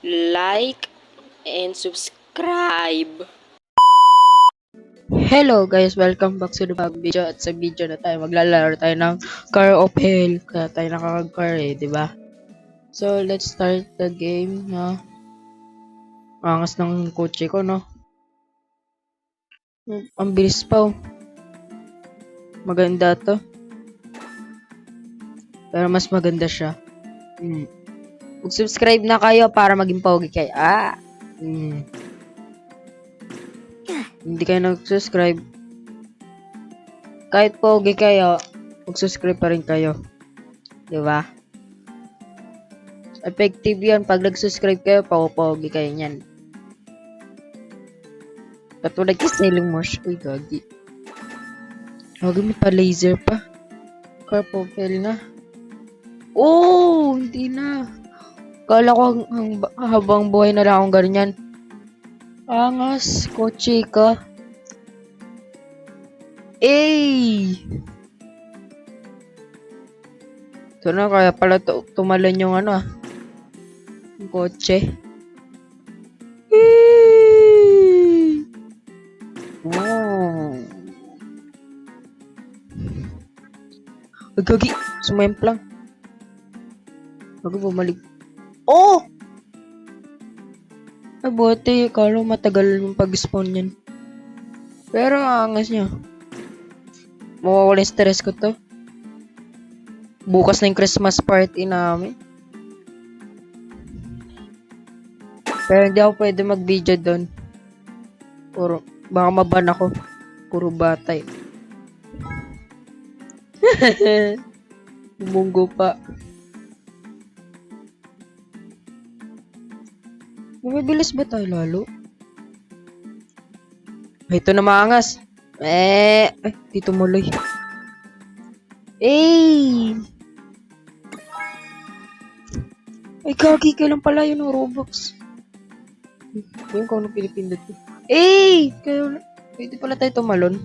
like, and subscribe. Hello guys, welcome back to the video. At sa video na tayo, maglalaro tayo ng Car of Hell. Kaya tayo nakaka-car di ba? So, let's start the game na angas ng kotse ko, no? Ang bilis pa, oh. Maganda to. Pero mas maganda siya. Mag-subscribe na kayo para maging pogi kayo. Hindi kayo nag-subscribe. Kahit pogi kayo, mag-subscribe pa rin kayo. Diba? Effective yan. Pag nag-subscribe kayo, pogi kayo niyan. Katulad kay Selling Mosh. Uy, gagi. Gagi, may pa-laser pa. Carpopel na. Oh, hindi na. Kala ko habang buhay na lang akong ganyan. Angas, kotse ka. Ito na, kaya pala tumalan yung yung kotse. Ay, gagi, sumemplang. Bago bumalik. Oh! Ay, buti. Kala matagal yung pag-spawn yan. Pero, angas niya. Mawawala yung stress ko to. Bukas na yung Christmas party namin. Pero hindi ako pwede mag-video doon. Baka maban ako. Puro batay. Bumunggo pa. Mabibilis ba tayo lalo? Ay, ito na maangas. Ay, dito muloy. Ay, gagi, kailan pala yun ng Roblox? Yung kung anong pinipindot ko. Pwede pala tayo tumalon.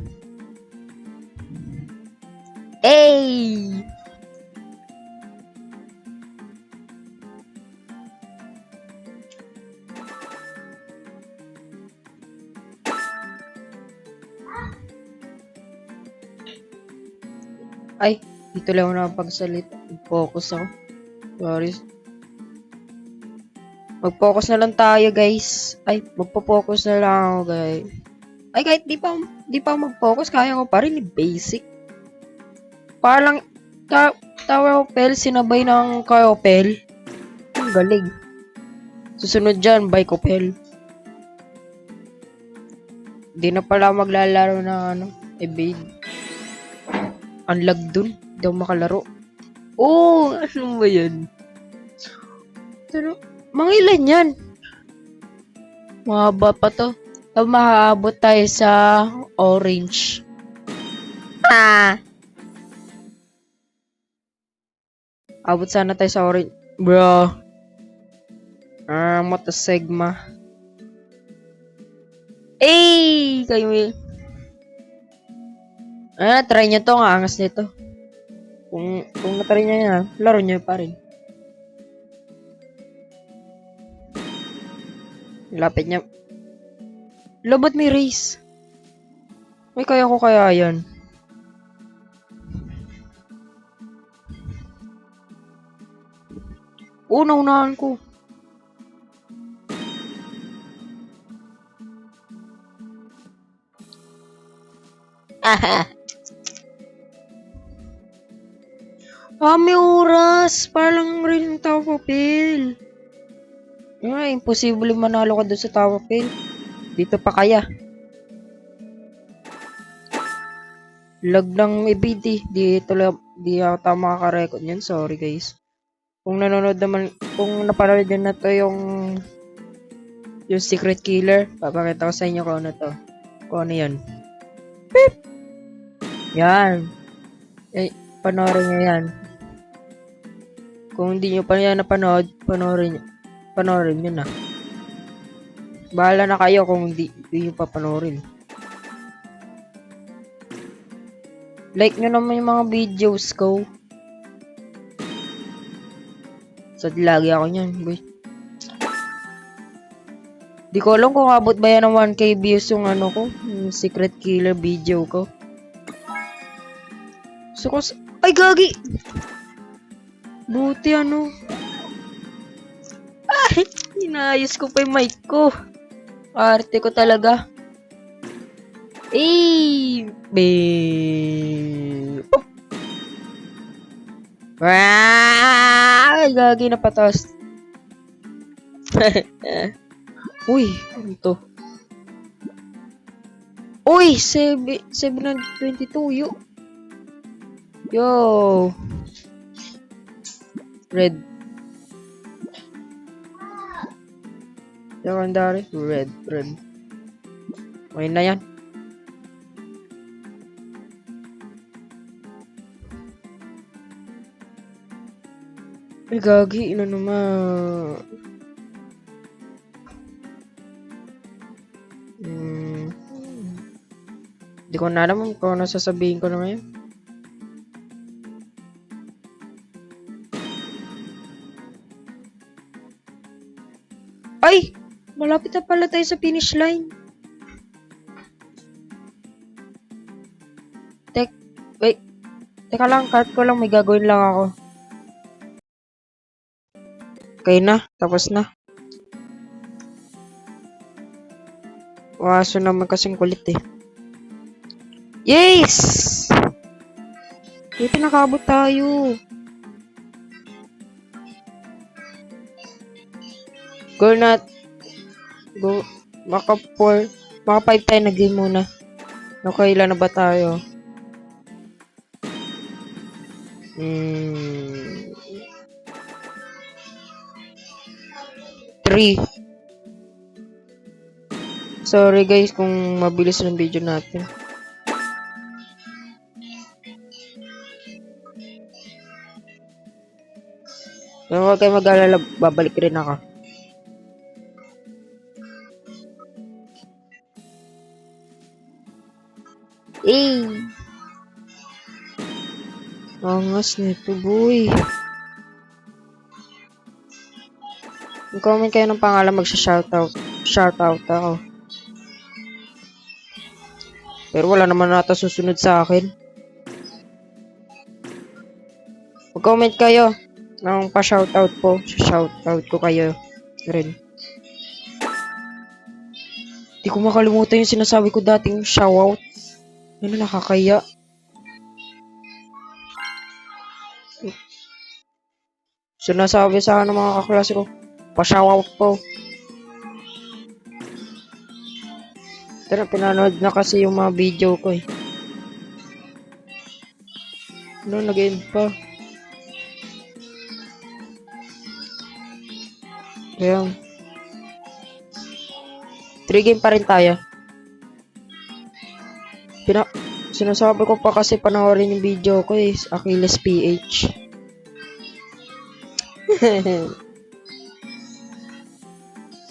Ay, dito lang ako nakapagsalita. Mag-focus ako. Sorry. Mag-focus na lang tayo, guys. Ay, magpo-focus na lang ako, guys. Ay, kahit di pa ako mag-focus, kaya ko pa rin. Basic. Parang Tower of Hell, sinabay ng Car of Hell. Ang galing. Susunod dyan, Bike of Hell. Di na pala maglalaro ng evade. Ang lag dun. Hindi ako makalaro. Oh, ano ba yan? Pero, mga ilan yan? Mahaba pa to. Mahaabot tayo sa orange. Abot sana tayo sa orange. Bro. Mata Sigma. Kayo may... try nyo to. Ang angas nito. Kung na-try nyo yan, laro nyo pa rin. Lapit niya. Ba't may race? May kaya ko kaya yan. Naunahan ko. May oras. Parang rin yung Tower of Hell. Imposible manalo ka doon sa Tower of Hell. Dito pa kaya. Lag ng evade. Di ata makaka-record yan. Sorry guys. Kung nanonood naman, kung napanood din na to yung Secret Killer, papakita ko sa inyo kung ano to. Kung ano yan. Beep! Yan. Panoorin nyo yan. Kung hindi nyo pa yan napanood, panoorin nyo na. Bahala na kayo kung hindi nyo pa panoorin. Like nyo naman yung mga videos ko. Sad lagi ako niyan, boy. Di ko alam kung abot ba yan ng 1K views yung ano ko, yung secret killer video ko. So, ay, gagi! Buti ano. Ay, inayos ko pa yung mic ko. Arte ko talaga. Eh, be. Oh. Ay, gagi na patas. Uy, ano to? Uy, 722 yo. Yo. Red. Secondary. Red. Okay na yan. Ay, gagi. Ino naman. Hindi ko na alam kung ano sasabihin ko na ngayon. Ay! Malapit na pala tayo sa finish line. Wait. Teka lang, cut ko lang. May gagawin lang ako. Okay na. Tapos na. Waso naman kasing kulit eh. Yes! May pinakabot tayo. Go not. Go. Maka 5 tayo na game muna. Okay, ilan na ba tayo? 3. Sorry guys kung mabilis ng video natin. Pero huwag kayo mag-alala, babalik rin ako. Angas nito, boy. Comment kayo ng pangalan, magsha-shoutout. Shoutout ako. Pero wala naman nata susunod sa akin. Mag-comment kayo ng pa-shoutout po. Shoutout ko kayo rin. Di ko makalimutan yung sinasabi ko dating shoutout. Ano, nakakaya. Sinasabi sa akin ng mga kaklase ko, pa-shoutout po. Tara, pinanood na kasi yung mga video ko eh. Ano, nag-end pa. Ayan. 3 game pa rin tayo. Sinasabi ko pa kasi panoorin yung video ko eh. Achilles PH.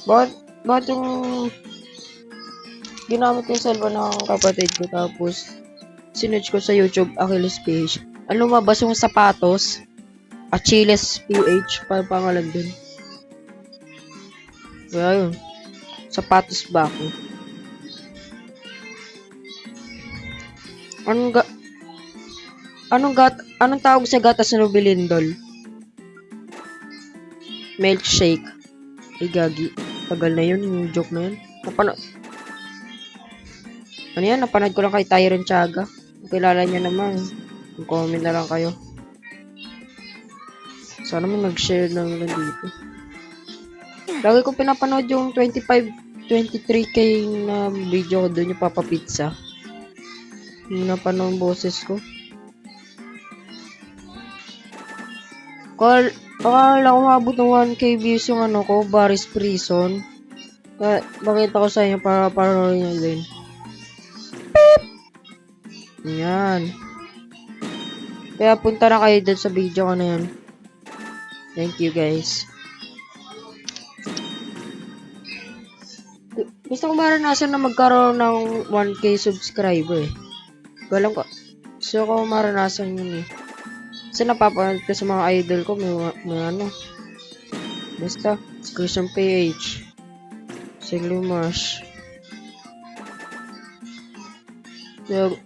Bakit yung ginamit yung cellphone ng kapatid ko tapos sinerch ko sa YouTube Achilles PH. Ano lumabas yung sapatos? Achilles PH pa pangalan dun. Kaya yun. Sapatos ba ako? Anong tawag sa gatas na Nobilindol? Milkshake. Ay, gagi. Tagal na yun, yung joke na yun. Ano yan? Napanood ko lang kay Tyron Tiaga. Kung kilala niya naman, comment na lang kayo. Sana may mag-share ng dito. Lagi ko pinapanood yung 23K na video ko doon, yung Papa Pizza. Yung napanood boses ko. Akala ko mabot ng 1K views yung ano ko, Barry's Prison. Bakita ko sa inyo para parorin nyo din. Yan. Kaya punta na kayo dun sa video ko na yan. Thank you guys. Gusto ko maranasan na magkaroon ng 1K subscriber eh. Galang ko. Gusto ko maranasan yun eh. Kasi napapanood ko sa mga idol ko, may ano. Basta, Christian PH. Silimash.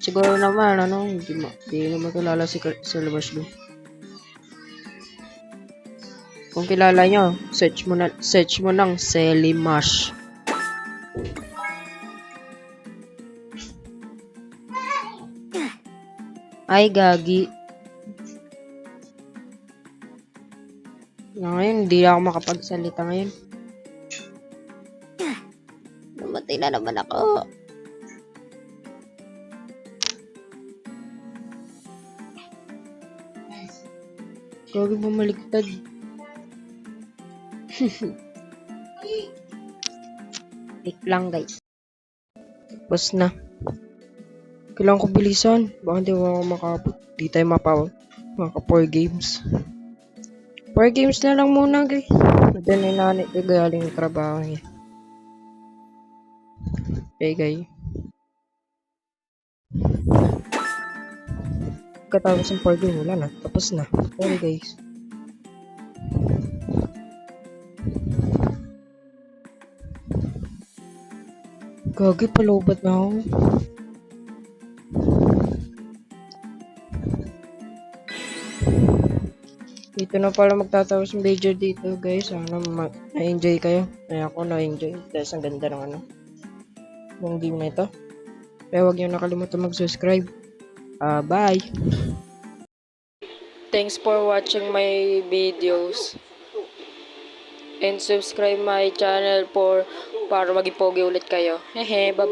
Siguro naman, hindi naman kilala si Silimash doon. Kung kilala nyo, search mo ng Selimash. Ay, gagi. Ngayon, hindi ako makapagsalita ngayon. Namatay na naman ako. Gagi bumaliktad. Wait lang guys. Tapos na. Kailangan ko bilisan. Baka hindi ako makapot. Di tayo maka 4 games. 4 games na lang muna guys. Then ay nanay ko galing yung trabaho niya. Okay guys. Katapos ng 4 game, wala na. Tapos na. Sorry guys. Gagi, palobat na ako. Dito na pala magtatapos yung video dito guys. Sana na-enjoy kayo. Ay ako na-enjoy. Dahil ang ganda ng ng game na ito. Kaya huwag niyo nakalimutan mag-subscribe. Bye! Thanks for watching my videos. And subscribe my channel para maging pogi ulit kayo. Hehe, bye.